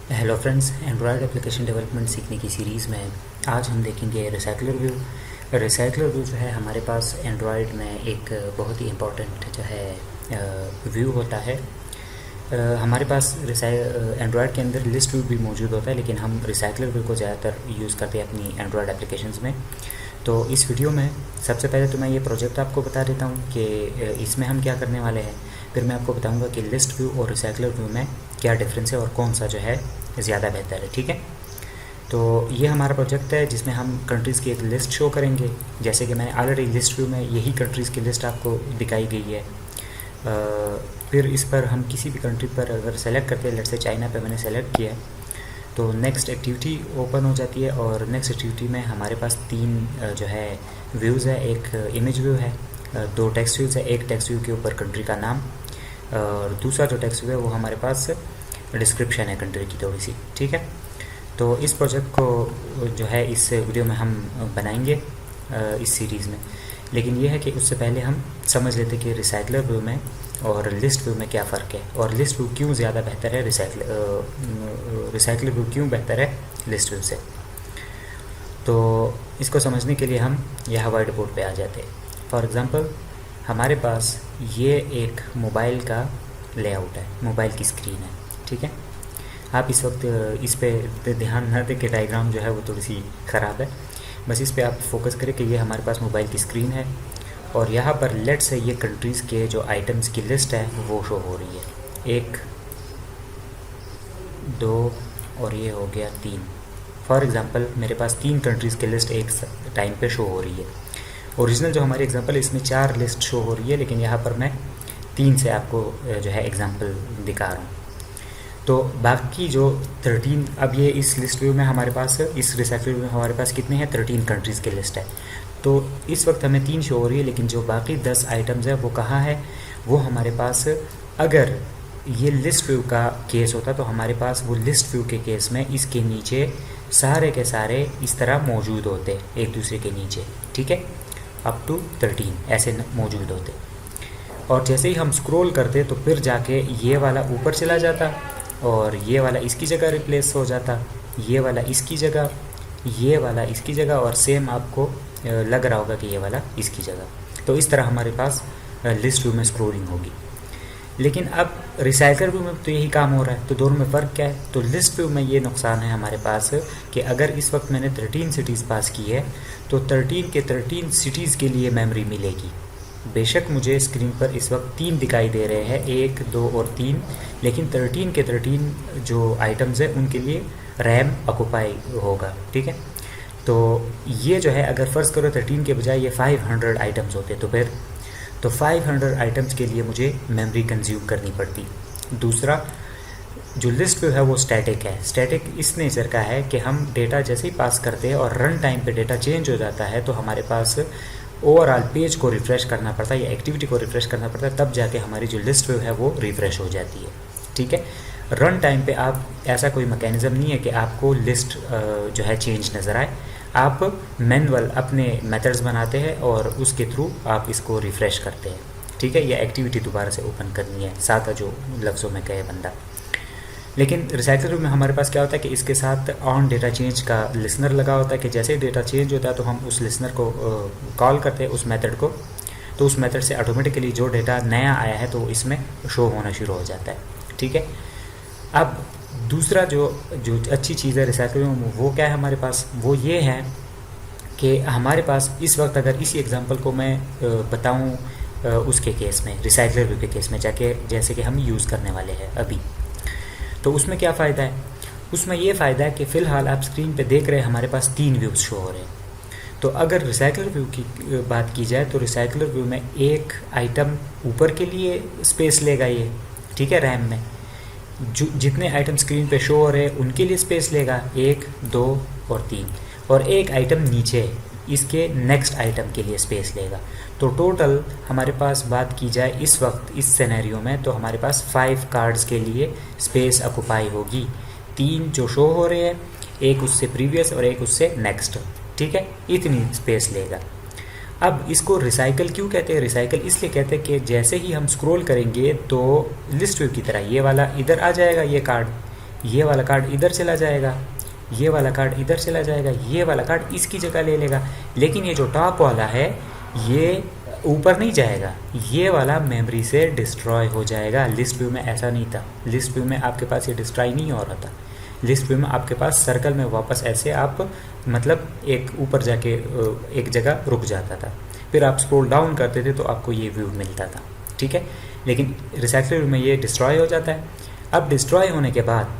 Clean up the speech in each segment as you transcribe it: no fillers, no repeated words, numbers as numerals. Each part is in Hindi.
Hello friends, Android application development सीखने की सीरीज़ में आज हम देखेंगे रिसाइकलर व्यू। रिसाइकलर व्यू जो है हमारे पास एंड्रॉयड में एक बहुत ही इम्पॉर्टेंट जो है व्यू होता है। हमारे पास एंड्रॉयड के अंदर लिस्ट व्यू भी मौजूद होता है, लेकिन हम रिसाइकलर व्यू को ज़्यादातर यूज़ करते हैं अपनी एंड्रॉयड एप्लीकेशंस में। तो इस वीडियो में सबसे पहले तो मैं ये प्रोजेक्ट आपको बता देता हूँ कि इसमें हम क्या करने वाले हैं। फिर मैं आपको बताऊँगा कि लिस्ट व्यू और रिसाइकलर व्यू में क्या डिफरेंस है और कौन सा जो है ज़्यादा बेहतर है। ठीक है, तो ये हमारा प्रोजेक्ट है जिसमें हम कंट्रीज़ की एक लिस्ट शो करेंगे। जैसे कि मैंने ऑलरेडी लिस्ट व्यू में यही कंट्रीज़ की लिस्ट आपको दिखाई गई है। फिर इस पर हम किसी भी कंट्री पर अगर सेलेक्ट करते हैं, लेट्स से चाइना पे मैंने सेलेक्ट किया है, तो नेक्स्ट एक्टिविटी ओपन हो जाती है। और नेक्स्ट एक्टिविटी में हमारे पास तीन जो है व्यूज़ है। एक इमेज व्यू है, दो टेक्स्ट व्यूज़ है। एक टेक्स्ट व्यू के ऊपर कंट्री का नाम, और दूसरा जो टेक्स्ट व्यू है वो हमारे पास डिस्क्रिप्शन है कंट्री की थोड़ी सी। ठीक है, तो इस प्रोजेक्ट को जो है इस वीडियो में हम बनाएंगे इस सीरीज़ में। लेकिन ये है कि उससे पहले हम समझ लेते कि रिसाइकलर व्यू में और लिस्ट व्यू में क्या फ़र्क है, और लिस्ट व्यू क्यों ज़्यादा बेहतर है रिसाइकलर व्यू क्यों बेहतर है लिस्ट व्यू से। तो इसको समझने के लिए हम यहाँ वाइट बोर्ड पे आ जाते हैं। फॉर एग्ज़ाम्पल, हमारे पास ये एक मोबाइल का लेआउट है, मोबाइल की स्क्रीन है। ठीक है, आप इस वक्त इस पे ध्यान न दें कि डायग्राम जो है वो थोड़ी सी ख़राब है। बस इस पे आप फोकस करें कि ये हमारे पास मोबाइल की स्क्रीन है, और यहाँ पर लेट से ये कंट्रीज़ के जो आइटम्स की लिस्ट है वो शो हो रही है। 1 2 और ये हो गया 3। फॉर एग्ज़ाम्पल, मेरे पास 3 कंट्रीज़ की लिस्ट एक टाइम पे शो हो रही है। ओरिजिनल जो हमारी एग्जांपल है इसमें 4 लिस्ट शो हो रही है, लेकिन यहाँ पर मैं 3 से आपको जो है एग्जांपल दिखा रहा हूँ। तो बाकी जो 13, अब ये इस लिस्ट व्यू में हमारे पास, इस रिसाइकल व्यू में हमारे पास कितने हैं, 13 कंट्रीज़ की लिस्ट है। तो इस वक्त हमें 3 शो हो रही है, लेकिन जो बाकी 10 आइटम्स है वो कहाँ है, वो हमारे पास, अगर ये लिस्ट व्यू का केस होता तो हमारे पास वो लिस्ट व्यू के केस में इसके नीचे सारे के सारे इस तरह मौजूद होते एक दूसरे के नीचे। ठीक है, अप टू 13 ऐसे मौजूद होते। और जैसे ही हम स्क्रॉल करते तो फिर जाके ये वाला ऊपर चला जाता, और ये वाला इसकी जगह रिप्लेस हो जाता, ये वाला इसकी जगह, ये वाला इसकी जगह, और सेम आपको लग रहा होगा कि ये वाला इसकी जगह। तो इस तरह हमारे पास लिस्ट व्यू में स्क्रॉलिंग होगी। लेकिन अब रिसाइकल व्यू में तो यही काम हो रहा है, तो दोनों में फ़र्क क्या है। तो लिस्ट व्यू में ये नुकसान है हमारे पास कि अगर इस वक्त मैंने 13 सिटीज़ पास की है तो 13 के 13 सिटीज़ के लिए मेमोरी मिलेगी। बेशक मुझे स्क्रीन पर इस वक्त 3 दिखाई दे रहे हैं, 1 2 और 3, लेकिन 13 के 13 जो आइटम्स हैं उनके लिए रैम ऑक्यूपाई होगा। ठीक है, तो ये जो है, अगर फ़र्ज़ करो 13 के बजाय ये 500 आइटम्स होते तो फिर, तो 500 आइटम्स के लिए मुझे मेमोरी कंज्यूम करनी पड़ती। दूसरा, जो लिस्ट व्यू है वो स्टैटिक है। स्टैटिक इस नेचर का है कि हम डेटा जैसे ही पास करते हैं और रन टाइम पे डेटा चेंज हो जाता है, तो हमारे पास ओवरऑल पेज को रिफ़्रेश करना पड़ता है या एक्टिविटी को रिफ़्रेश करना पड़ता है, तब जाके हमारी जो लिस्ट व्यू है वो रिफ़्रेश हो जाती है। ठीक है, रन टाइम पे आप ऐसा कोई मैकेनिज़्म नहीं है कि आपको लिस्ट जो है चेंज नज़र आए। आप मैनुअल अपने मेथड्स बनाते हैं और उसके थ्रू आप इसको रिफ़्रेश करते हैं। ठीक है, या एक्टिविटी दोबारा से ओपन करनी है, सादा जो लफ्ज़ों में कहे बंदा। लेकिन रिसाइकलर व्यू में हमारे पास क्या होता है कि इसके साथ ऑन डेटा चेंज का लिसनर लगा होता है कि जैसे ही डेटा चेंज होता है तो हम उस लिसनर को कॉल करते हैं, उस मेथड को, तो उस मेथड से ऑटोमेटिकली जो डेटा नया आया है तो इसमें शो होना शुरू हो जाता है। ठीक है, अब दूसरा जो अच्छी चीज़ है रिसाइकल में वो क्या है हमारे पास, वो ये है कि हमारे पास इस वक्त, अगर इसी एग्जांपल को मैं बताऊं उसके केस में, रिसाइकलर व्यू के केस में जाके, जैसे कि हम यूज़ करने वाले हैं अभी, तो उसमें क्या फ़ायदा है। उसमें ये फ़ायदा है कि फ़िलहाल आप स्क्रीन पे देख रहे हैं हमारे पास 3 व्यूज़ शो हो रहे हैं। तो अगर रिसाइकलर व्यू की बात की जाए तो रिसाइकलर व्यू में एक आइटम ऊपर के लिए स्पेस लेगा ये, ठीक है, रैम में जो जितने आइटम स्क्रीन पे शो हो रहे हैं उनके लिए स्पेस लेगा, 1 2 और 3, और एक आइटम नीचे इसके नेक्स्ट आइटम के लिए स्पेस लेगा। तो टोटल हमारे पास बात की जाए इस वक्त इस सिनेरियो में, तो हमारे पास 5 कार्ड्स के लिए स्पेस ऑक्यूपाई होगी। 3 जो शो हो रहे हैं, एक उससे प्रीवियस और एक उससे नेक्स्ट। ठीक है, इतनी स्पेस लेगा। अब इसको रिसाइकल क्यों कहते हैं, रिसाइकल इसलिए कहते हैं कि जैसे ही हम स्क्रॉल करेंगे तो लिस्ट व्यू की तरह ये वाला इधर आ जाएगा, ये कार्ड ये वाला कार्ड इधर चला जाएगा, ये वाला कार्ड इधर चला जाएगा, ये वाला कार्ड इसकी जगह ले लेगा। लेकिन ये जो टॉप वाला है ये ऊपर नहीं जाएगा, ये वाला मेमोरी से डिस्ट्रॉय हो जाएगा। लिस्ट व्यू में ऐसा नहीं था, लिस्ट व्यू में आपके पास ये डिस्ट्रॉय नहीं हो रहा था। लिस्ट व्यू में आपके पास सर्कल में वापस ऐसे आप मतलब एक ऊपर जाके एक जगह रुक जाता था, फिर आप स्क्रॉल डाउन करते थे तो आपको ये व्यू मिलता था, ठीक है। लेकिन रिसाइकल व्यू में ये डिस्ट्रॉय हो जाता है। अब डिस्ट्रॉय होने के बाद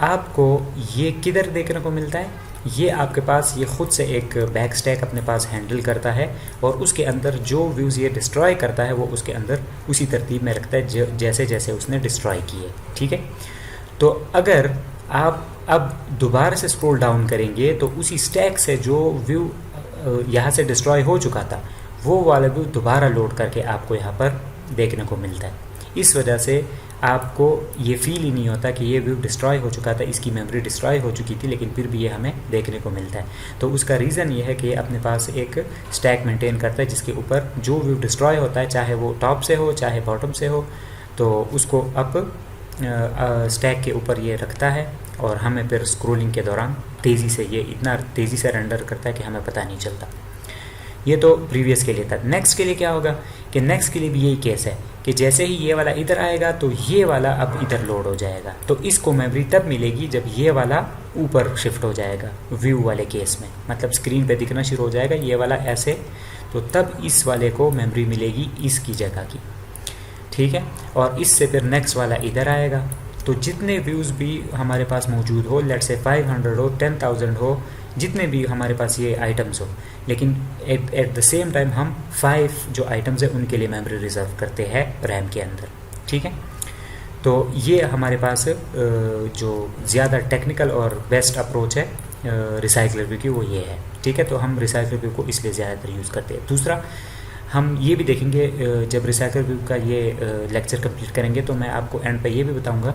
आपको ये किधर देखने को मिलता है, ये आपके पास ये खुद से एक बैक स्टैक अपने पास हैंडल करता है और उसके अंदर जो व्यूज़ ये डिस्ट्रॉय करता है वो उसके अंदर उसी तरतीब में रखता है जैसे जैसे उसने डिस्ट्रॉय किए, ठीक है। तो अगर आप अब दोबारा से स्क्रॉल डाउन करेंगे तो उसी स्टैक से जो व्यू यहाँ से डिस्ट्रॉय हो चुका था वो वाला व्यू दोबारा लोड करके आपको यहाँ पर देखने को मिलता है। इस वजह से आपको ये फील ही नहीं होता कि ये व्यू डिस्ट्रॉय हो चुका था, इसकी मेमोरी डिस्ट्रॉय हो चुकी थी, लेकिन फिर भी ये हमें देखने को मिलता है। तो उसका रीज़न ये है कि अपने पास एक स्टैक मेंटेन करता है जिसके ऊपर जो व्यू डिस्ट्रॉय होता है, चाहे वो टॉप से हो चाहे बॉटम से हो, तो उसको अप स्टैक के ऊपर ये रखता है और हमें फिर स्क्रोलिंग के दौरान तेज़ी से ये इतना तेज़ी से रेंडर करता है कि हमें पता नहीं चलता। ये तो प्रीवियस के लिए था। नेक्स्ट के लिए क्या होगा कि नेक्स्ट के लिए भी यही केस है कि जैसे ही ये वाला इधर आएगा तो ये वाला अब इधर लोड हो जाएगा, तो इसको मेमोरी तब मिलेगी जब ये वाला ऊपर शिफ्ट हो जाएगा व्यू वाले केस में, मतलब स्क्रीन पे दिखना शुरू हो जाएगा ये वाला ऐसे, तो तब इस वाले को मेमोरी मिलेगी इसकी जगह की, ठीक है। और इससे फिर नेक्स्ट वाला इधर आएगा। तो जितने व्यूज़ भी हमारे पास मौजूद हो, लेट्स से 500 हो, 10,000 हो, जितने भी हमारे पास ये आइटम्स हो, लेकिन एट द सेम टाइम हम 5 जो आइटम्स है उनके लिए मेमोरी रिजर्व करते हैं रैम के अंदर, ठीक है। तो ये हमारे पास जो ज़्यादा टेक्निकल और बेस्ट अप्रोच है रिसाइकल व्यू की वो ये है, ठीक है। तो हम रिसाइकल व्यू को इसलिए ज़्यादातर यूज़ करते हैं। दूसरा हम ये भी देखेंगे जब रिसाइकल व्यू का ये लेक्चर कंप्लीट करेंगे तो मैं आपको एंड पे ये भी बताऊंगा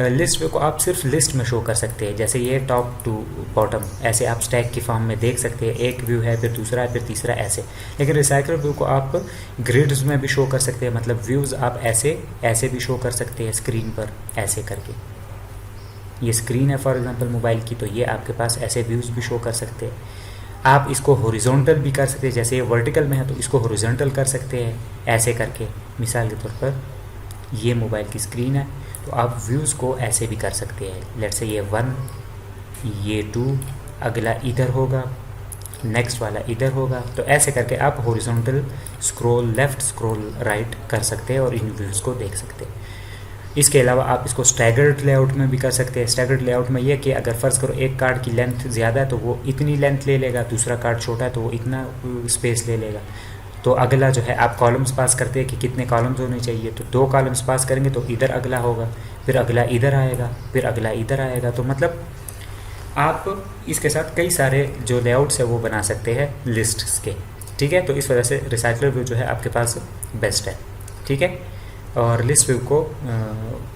लिस्ट व्यू को आप सिर्फ लिस्ट में शो कर सकते हैं, जैसे ये टॉप टू बॉटम ऐसे आप स्टैक की फॉर्म में देख सकते हैं, एक व्यू है फिर दूसरा है फिर तीसरा ऐसे। लेकिन रिसाइकल व्यू को आप ग्रिड्स में भी शो कर सकते हैं, मतलब व्यूज़ आप ऐसे ऐसे भी शो कर सकते हैं स्क्रीन पर ऐसे करके। ये स्क्रीन है फॉर एग्जांपल मोबाइल की, तो ये आपके पास ऐसे व्यूज़ भी शो कर सकते हैं। आप इसको हॉरिजॉन्टल भी कर सकते हैं, जैसे ये वर्टिकल में है तो इसको हॉरिजॉन्टल कर सकते हैं ऐसे करके। मिसाल के तौर पर ये मोबाइल की स्क्रीन है तो आप व्यूज़ को ऐसे भी कर सकते हैं, लेट्स से ये 1, ये 2, अगला इधर होगा, नेक्स्ट वाला इधर होगा, तो ऐसे करके आप horizontal scroll left scroll right कर सकते हैं और इन व्यूज़ को देख सकते हैं। इसके अलावा आप इसको स्टैगर्ड लेआउट में भी कर सकते हैं। स्टैगर्ड लेआउट में ये कि अगर फ़र्ज़ करो एक कार्ड की लेंथ ज़्यादा है तो वो इतनी लेंथ ले लेगा, दूसरा कार्ड छोटा है तो वो इतना स्पेस ले लेगा। तो अगला जो है आप कॉलम्स पास करते हैं कि कितने कॉलम्स होने चाहिए, तो 2 कॉलम्स पास करेंगे तो इधर अगला होगा, फिर अगला इधर आएगा, फिर अगला इधर आएगा। तो मतलब आप इसके साथ कई सारे जो लेआउट्स है वो बना सकते हैं लिस्ट्स के, ठीक है। तो इस वजह से रिसाइकलर व्यू जो है आपके पास बेस्ट है, ठीक है। और लिस्ट व्यू को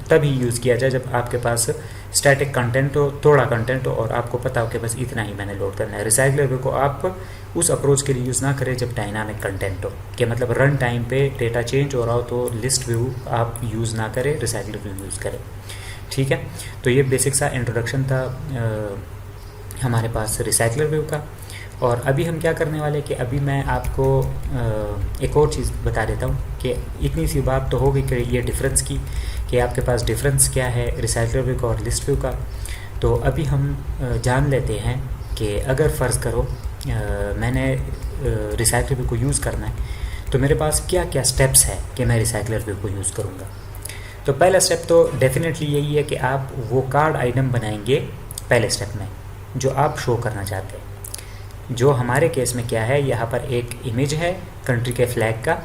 तभी यूज़ किया जाए जब आपके पास स्टैटिक कंटेंट हो, थोड़ा कंटेंट हो और आपको पता हो कि बस इतना ही मैंने लोड करना है। रिसाइकलर व्यू को आप उस अप्रोच के लिए यूज़ ना करें जब डायनामिक कंटेंट हो, कि मतलब रन टाइम पे डेटा चेंज हो रहा हो, तो लिस्ट व्यू आप यूज़ ना करें, रिसाइकलर व्यू यूज़ करें, ठीक है। तो ये बेसिक सा इंट्रोडक्शन था हमारे पास रिसाइकलर व्यू का। और अभी हम क्या करने वाले कि अभी मैं आपको एक और चीज़ बता देता हूँ कि इतनी सी बात तो हो गई कि ये डिफरेंस की, कि आपके पास डिफरेंस क्या है रिसाइकलर व्यू का और लिस्ट व्यू का। तो अभी हम जान लेते हैं कि अगर फ़र्ज़ करो मैंने रिसाइकलर व्यू को यूज़ करना है तो मेरे पास क्या क्या स्टेप्स है कि मैं रिसाइकलर व्यू को यूज़ करूँगा। तो पहला स्टेप तो डेफिनेटली यही है कि आप वो कार्ड आइटम बनाएंगे पहले स्टेप में जो आप शो करना चाहते हैं। जो हमारे केस में क्या है, यहाँ पर एक इमेज है कंट्री के फ्लैग का,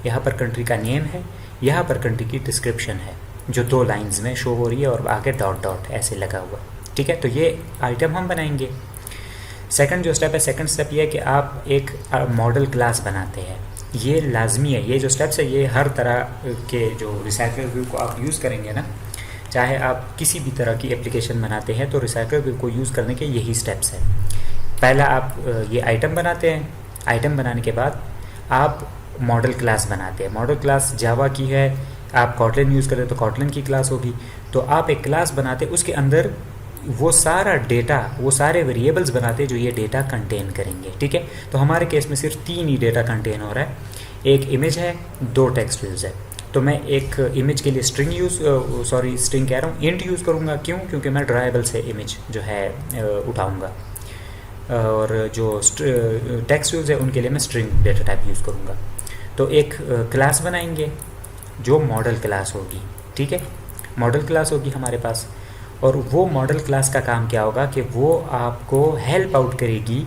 यहाँ पर कंट्री का नेम है, यहाँ पर कंट्री की डिस्क्रिप्शन है जो 2 लाइंस में शो हो रही है और आगे डॉट डॉट ऐसे लगा हुआ, ठीक है। तो ये आइटम हम बनाएंगे। सेकंड जो स्टेप है, सेकंड स्टेप ये है कि आप एक मॉडल क्लास बनाते हैं। ये लाजमी है, ये जो स्टेप्स है ये हर तरह के जो रिसाइकल व्यू को आप यूज़ करेंगे ना, चाहे आप किसी भी तरह की एप्लीकेशन बनाते हैं तो रिसाइकल व्यू को यूज़ करने के यही स्टेप्स हैं। पहला आप ये आइटम बनाते हैं, आइटम बनाने के बाद आप मॉडल क्लास बनाते हैं। मॉडल क्लास जावा की है, आप कॉटलिन यूज़ करें तो कॉटलिन की क्लास होगी। तो आप एक क्लास बनाते, उसके अंदर वो सारा डेटा, वो सारे वेरिएबल्स बनाते जो ये डेटा कंटेन करेंगे, ठीक है। तो हमारे केस में सिर्फ 3 ही डेटा कंटेन हो रहा है, एक इमेज है, 2 टेक्स्ट व्यूज़ है। तो मैं एक इमेज के लिए स्ट्रिंग कह रहा हूँ, इंट यूज़ करूँगा। क्यों? क्योंकि मैं ड्राइबल से इमेज जो है उठाऊँगा, और जो टेक्स्ट व्यूज़ है उनके लिए मैं स्ट्रिंग डेटा टाइप यूज़ करूँगा। तो एक क्लास बनाएंगे जो मॉडल क्लास होगी, ठीक है। मॉडल क्लास होगी हमारे पास, और वो मॉडल क्लास का काम क्या होगा कि वो आपको हेल्प आउट करेगी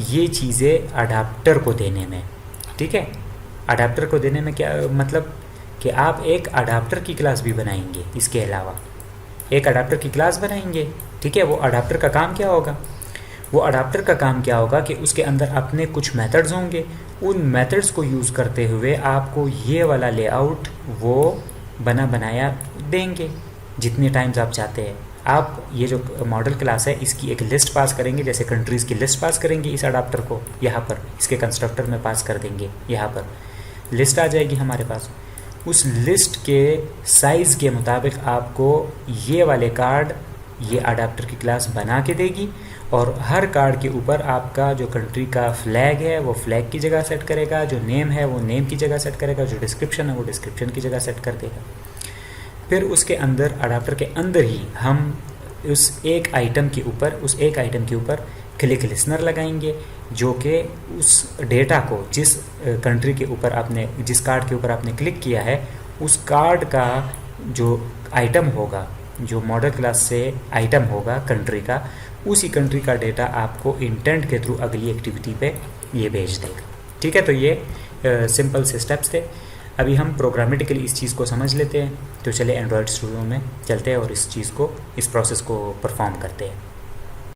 ये चीज़ें अडाप्टर को देने में, ठीक है। अडाप्टर को देने में क्या मतलब कि आप एक अडाप्टर की क्लास भी बनाएंगे, इसके अलावा एक अडाप्टर की क्लास बनाएंगे, ठीक है। वो अडाप्टर का काम क्या होगा? वो अडाप्टर का काम क्या होगा कि उसके अंदर अपने कुछ मेथड्स होंगे, उन मेथड्स को यूज़ करते हुए आपको ये वाला लेआउट वो बनाया देंगे जितने टाइम्स आप चाहते हैं। आप ये जो मॉडल क्लास है इसकी एक लिस्ट पास करेंगे, जैसे कंट्रीज़ की लिस्ट पास करेंगे इस अडाप्टर को, यहाँ पर इसके कंस्ट्रक्टर में पास कर देंगे, यहाँ पर लिस्ट आ जाएगी हमारे पास। उस लिस्ट के साइज़ के मुताबिक आपको ये वाले कार्ड ये अडाप्टर की क्लास बना के देगी, और हर कार्ड के ऊपर आपका जो कंट्री का फ्लैग है वो फ्लैग की जगह सेट करेगा, जो नेम है वो नेम की जगह सेट करेगा, जो डिस्क्रिप्शन है वो डिस्क्रिप्शन की जगह सेट कर देगा। फिर उसके अंदर अडाप्टर के अंदर ही हम उस एक आइटम के ऊपर क्लिक लिसनर लगाएंगे, जो कि उस डेटा को जिस कंट्री के ऊपर आपने, जिस कार्ड के ऊपर आपने क्लिक किया है, उस कार्ड का जो आइटम होगा, जो मॉडल क्लास से आइटम होगा कंट्री का, उसी कंट्री का डेटा आपको इंटेंट के थ्रू अगली एक्टिविटी पे ये भेज देगा, ठीक है। तो ये सिंपल से स्टेप्स थे। अभी हम प्रोग्रामेटिकली इस चीज़ को समझ लेते हैं। तो चले एंड्रॉयड स्टूडियो में चलते हैं और इस प्रोसेस को परफॉर्म करते हैं।